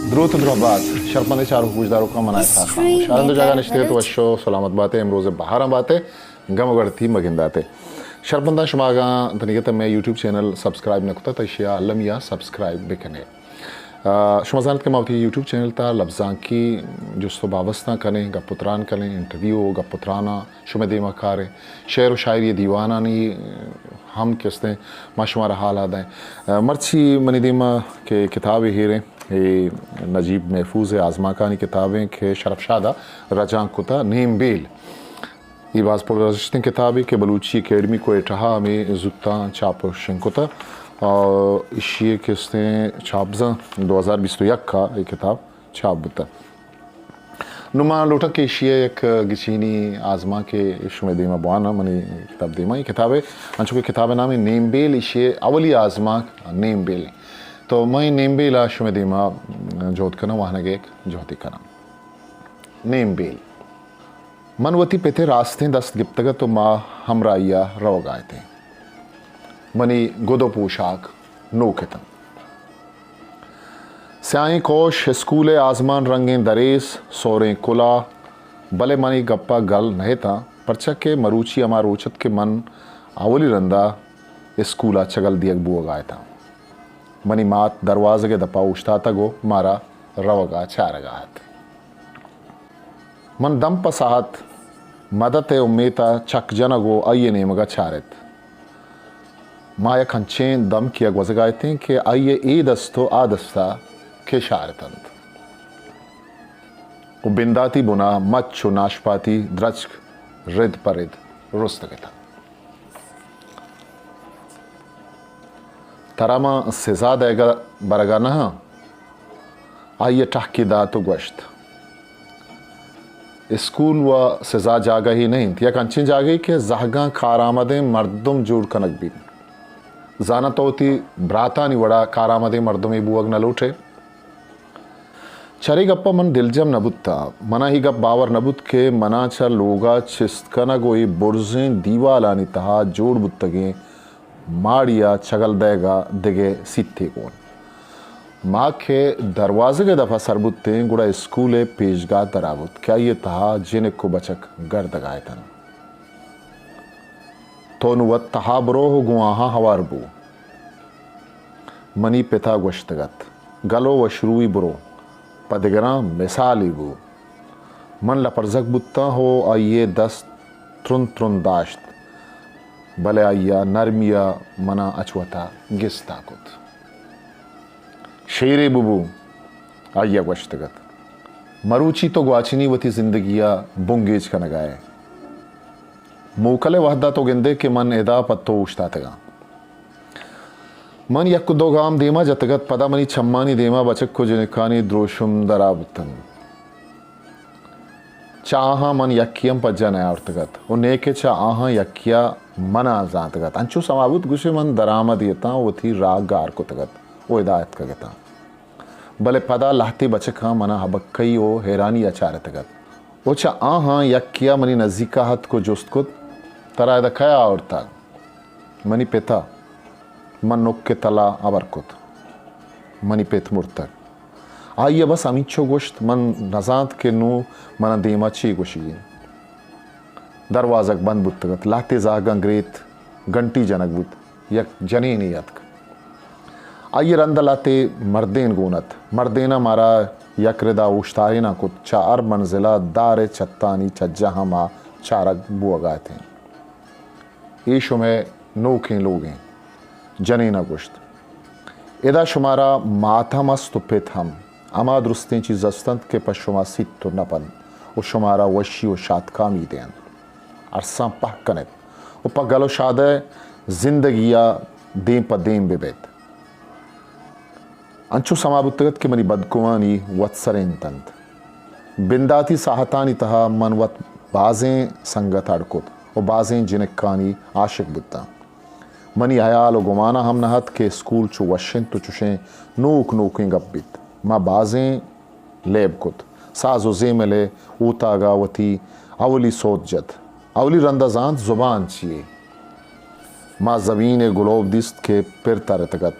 द्रुत द्रबात शर्मंद चार हुकुजदारों का मनाए था शारंद जगह निश्चित तो वशो सलामत बातें इमरोज़ बाहर बातें गम गढ़ती मगिंदाते शर्मंदा शुमागा तनिकत में यूट्यूब चैनल सब्सक्राइब न कुता तशिया लमिया सब्सक्राइब बिकने शुमाजानत के मावती यूट्यूब चैनल था लफ्ज़ां की जुस्तो बावस्ता करें गपुत्रान करें इंटरव्यू गपुत्राना शुमदे मकारे शेर व शायरी दीवाना नहीं हम किस्तें माशुमारा हाल आदा है मर्ची मनीदीमा के किताब हीरे ये नजीब महफूज आज़मा खानी किताबें के शरफशादा रजां कुता नीम बेल ये बाज़ पुरस्तें किताबें के बलूची अकेडमी को एटहा में जुत्ता चाप शिंकुता और इशिए किस्तें छापजा 2021 का ये किताब छाप बता नुमा लोटा के इशिए एक गिचीनी आज़मा के शुमे दीमा बुआना मनी किताब दीमा ये किताबें अंचु के किताबें नाम है नीम बेल इशिए अवली आज़मा नीम बेल तो मैं नेम बेला शुमे दीमा जोत कना वहाँ एक जोती कना नेम बेल मनवती पेते रास्ते दस्त गिप्तगा तो माँ हमराइया रव गाए थे मनी गोदो पोशाक नो खेतन स्याई कोश स्कूले आजमान रंगें दरेस सोरें कुला भले मनी गप्पा गल नहीं था परचा के मरूची अमार रोचत के मन आवली रंदा स्कूला चगल दियक बुआ गाए था मनी मात दरवाजे के दपा उछता तगो मारा रवगा चारगात मन दम पसाहत मदत उम्मीता चक जनगो आइए नेमगा चारत माया खंचें दम किया गवजगायते कि आइए ए दस्तो आ दस्ता के शारतंत वो बिंदाती बुना मच्छु नाशपाती द्रचक रिद परिद रुस्त के था तरामा सजा देगा बरगा ना आइए टहकीदा तो गश्त स्कूल व सजा जागा ही नहीं या कंची जागे कि जहगा कारामदे मर्दुम जोड़ कनक भी जाना तो होती ब्राता नहीं वड़ा कारामदे मर्दुम ही बुअग न लूटे चरी गप्पा मन दिलजम नबुत्ता मना ही गप बावर नबुत के मना चर लोगा चिस्तकना गोई बुर्जें दीवालानी तहा जोड़ बुत्तगे माड़िया चगल देगा दिगे सीते कौन माँ के दरवाजे के दफा सरबुत्ते गुड़ा स्कूले पेशगा तराबुत क्या ये तहा जिन को बचक गर्द गाए तन तो नुवत तहा बरो हो गुआहा हवारबू मनी पिता गुश्तगत गलो वशरूई बरो पदगरा मिसाली बू मन लपरजक बुत्ता हो आइए दस त्रुन त्रुन दाश्त भले आइया नरमिया मना अचवता गिस्ता कुत शेरे बुबू आइया गश्तगत मरूची तो ग्वाचिनी वती जिंदगिया बुंगेज का नगाए मूकले वहदा तो गिंदे के मन एदा पत्तो उछता तगा मन यक्कु दो गाम देमा जतगत पदा मनी छम्मानी देमा बचक को जिनकानी द्रोशुम दराबतन चाहा मन यक्कियम पज्जा नया उर्तगत और नेके चाहा यक्किया मना जातगत अंचु समाबुत गुशे मन दरामद येता वो थी राग गार को तगत वो हिदायत का गता भले पदा लाहते बचका मना हबक्कई ओ हैरानी अचार तगत वो चा आहा यक्किया मनी नजीका हत को जुस्त कुत तरा दखया औरता मनी पेता मन नुक के तला अबरकुत मनी पेत मुर्तक आइए बस अमीचो गोश्त मन नजात के नू मना देमा ची गोशी दरवाजक बंद बुतगत लाते जाग अंग्रेत घंटी जनक बुत यक जने नियत आइए रंद लाते मर्देन गोनत मर्देना मारा यकृदा उश्तारे ना कुत चार मंजिला दारे छत्तानी छज्जा हमा चारक बुआगाए थे ईशु में नोखें लोगें जने ना गोश्त इदा शुमारा माथा मस्त पित हम अमा दुरुस्तें चीज जस्तंत के पशुमा सित तो नपन वो शुमारा वशी व शाद कामी देन अरसा पह कनेत वो पगलो शादे जिंदगिया दें पदें बेबेत अंचु समाबुतगत के मनी बदकुमानी वत्सरें तंत बिंदाती साहतानी तहा मनवत बाजें संगत अड़कुत और बाजें जिनकानी आशिक बुत्ता मनी हयाल व गुमाना हम नहत के स्कूल चु वशें तो चुशें नूक नूकें गब्बित माँ बाजें लेब कुत साजो जे मिले ऊता गावती अवली सोत जत अवली रंदाजान जुबान चिए माँ ज़मीन गुलोब दिस्त के पिर तरतगत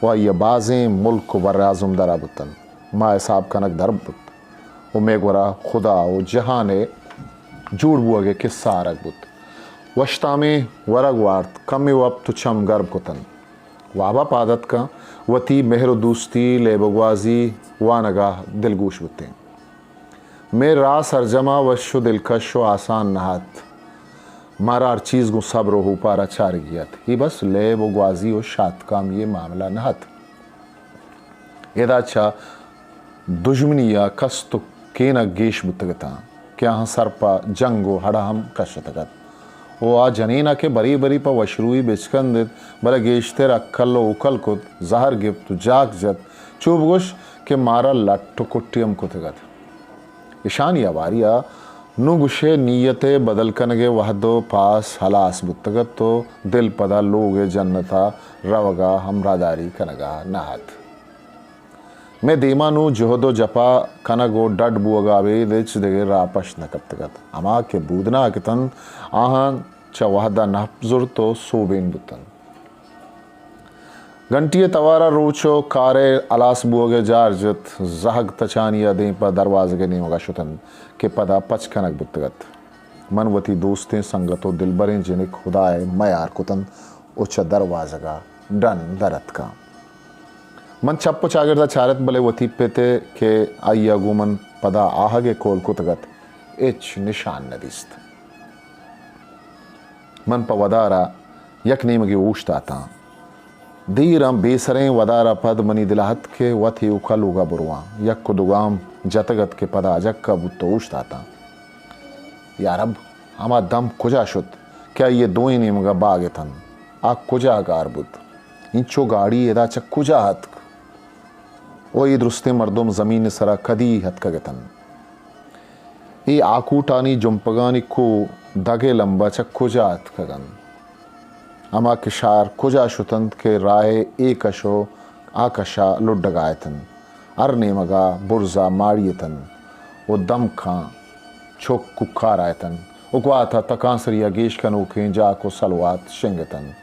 व ये बाज़ें मुल्क व राजुम दराबतन माए साहब कनक धर्म बुत वो मेगवरा खुदा वो जहाने जूड़ बुअगे किस्सा आरग बुत वश्ता में वरग वार्त कमी वब तुछम गर्भ कुतन वाबा पादत का वती मेहर दोस्ती ले बगवाजी वानगा दिलगोश बुते मैं रा सरजमा वशो दिलकशो आसान नहात मारा हर चीज़ गु सब्र हो पारा चार गियत ही बस ले वो ग्वाजी और शात काम ये मामला नहत एदा अच्छा दुश्मनी या कस्तु के न गेश बुतगता क्या हाँ सरपा जंगो हड़ा हम कशतगत वो आ जनीना के बरी बरी पर वशरुई बिचकंदित बला गेशते रखल उकल कुत जहर गिफ्त जाग जत चुबगुश के मारा लट्टो कुट्टियम कुतगत ईशान या वारिया नुगुशे नीयते बदल कनगे वहदो पास हलास बुतगत तो दिल पदा लोगे जन्नता रवगा हमरादारी कनगा नहत मैं देमानु जोहदो जपा कनगो डड बुअगावे दिच देगे रापश नकतगत अमा के बूदना कितन आहन च वहदा नहजुर तो सोबेन बुतन घंटिये तवारा रोचो कारे अलास बुअगे जारजत जहग तचानिया दे पर दरवाजे के नेमगा शुतन के पदा पच कनक बुतगत मनवती दोस्तें संगतो दिलबरें जिन्हें खुदाए मयार कुतन उच्च दरवाजगा डन दरत का मन चप्पो चागिरदा चारत बले वती पेते के आइया गुमन पदा आहगे कोल कुतगत एच निशान नदिस्त मन प वदारा यक नेमगे ऊष्टा था दीरम बेसरें वदारा पद मनी दिलाहत के वथी उखल उगा बुरवा यक कुदुगाम जतगत के पदा अजक का बुत्तो ऊष्टा था यार अब हमा दम कुजा शुत क्या ये दो ही नेमगा बागे थन आ कुजा गार बुत इंचो गाड़ी एदा चक कुजा हत ओ ये दुरुस्ते मर्दोम ज़मीन सरा कदी हतकगतन ये आकूटानी जुम्पगानी को दगे लंबा चक कुजा हतकगन अमा किशार कुजा शुतंत के राय एकशो आकशा लुड्डगायतन अरने मगा बुर्जा मारियतन वो दम खां छोक कुखार आयतन उकवा था तकांसरिया गेश कनोखें जा को सलवात शिंगतन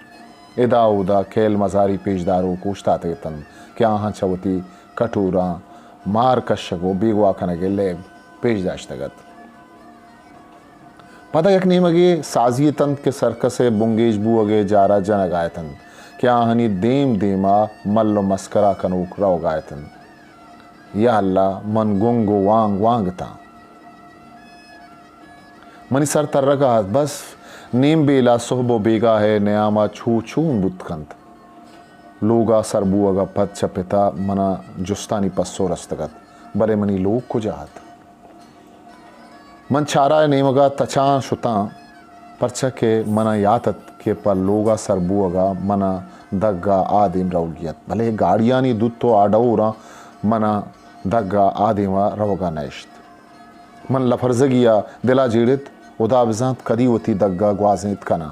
इदा उदा खेल मजारी पेशदारों को उश्तातेतन क्या हाँ चवती कटूरा मार कशगो बेगवा कनगे ले पेश दाश्तगत पता यक नेमगे साजी तंत के सरकसे बुंगेज बुअगे जारा जनगायतन क्या हनी देम देमा मल्लो मस्करा कनूक रव गायतन या अल्लाह मन गुंगो वांग वांगता मनी सर तरगा बस नेम बेला सोहबो बेगा है नयामा छू छून बुतकंत लोगा सरबुअगा पद चपिता मना जुस्तानी पस्सो रस्तगत बरे मनी लोग कुजात मन चारा नेमगा तचा शुता परचा के मना यातत के पर लोगा सरबुअगा मना दग्गा आदिम रवगियत भले गाड़ियानी दूध तो आडौरा मना दग्गा आदिमा रवगा नैश्त मन लफर्जगिया दिला जीड़ित उदा बिजात कदी वती दग्गा ग्वाजित कना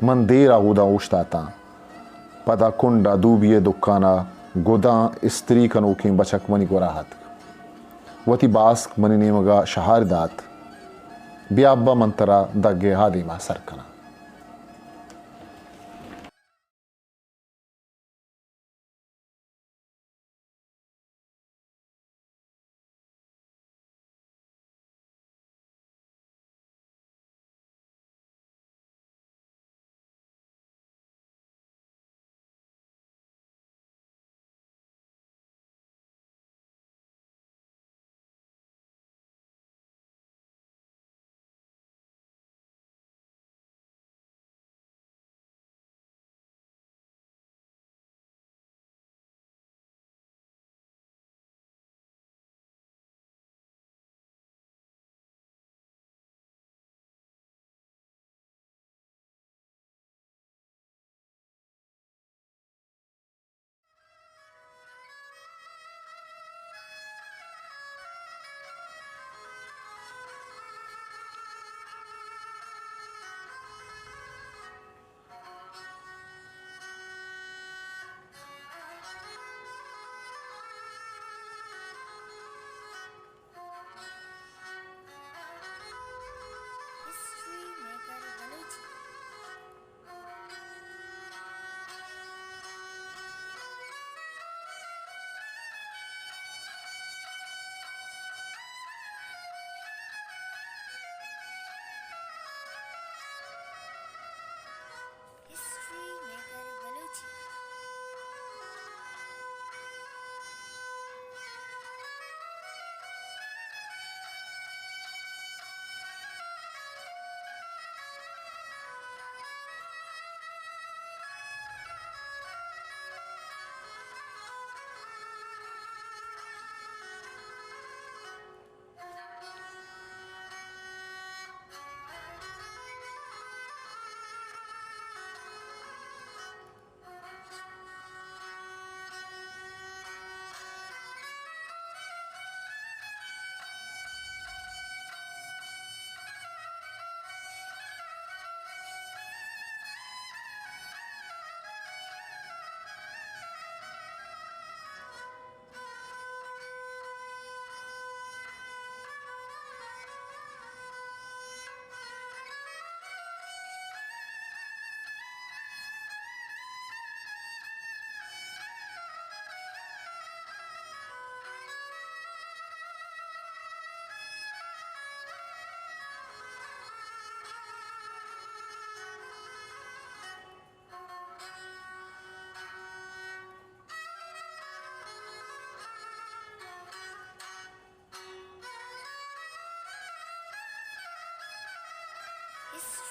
मन देरा उदा उश्ताता पदा कुंडा दूबिये दुक्काना गोदा स्त्री कनोकी बचक मनी को राहत वती बास मनी नेमगा शहारदात ब्याब्बा मंतरा दग्गे हादिमा सरकना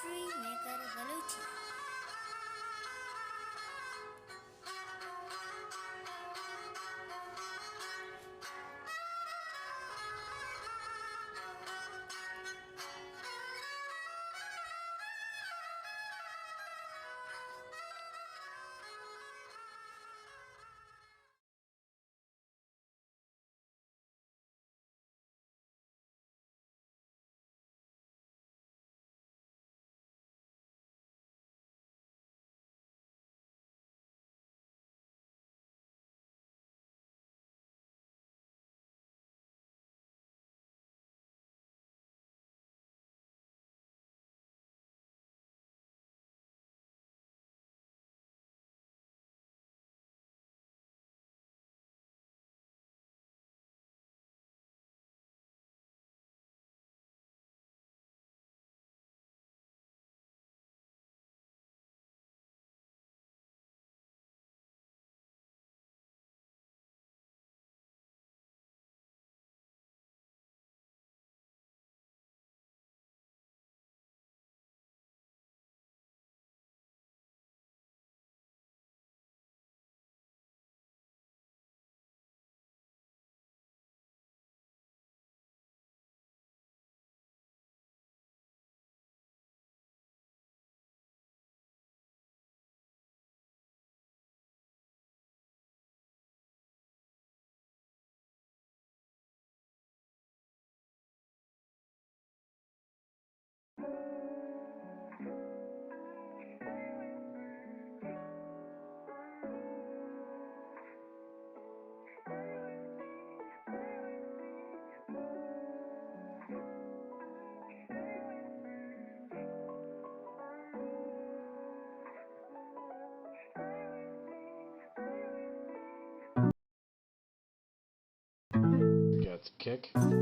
History Maker Baluchi. Gets kick.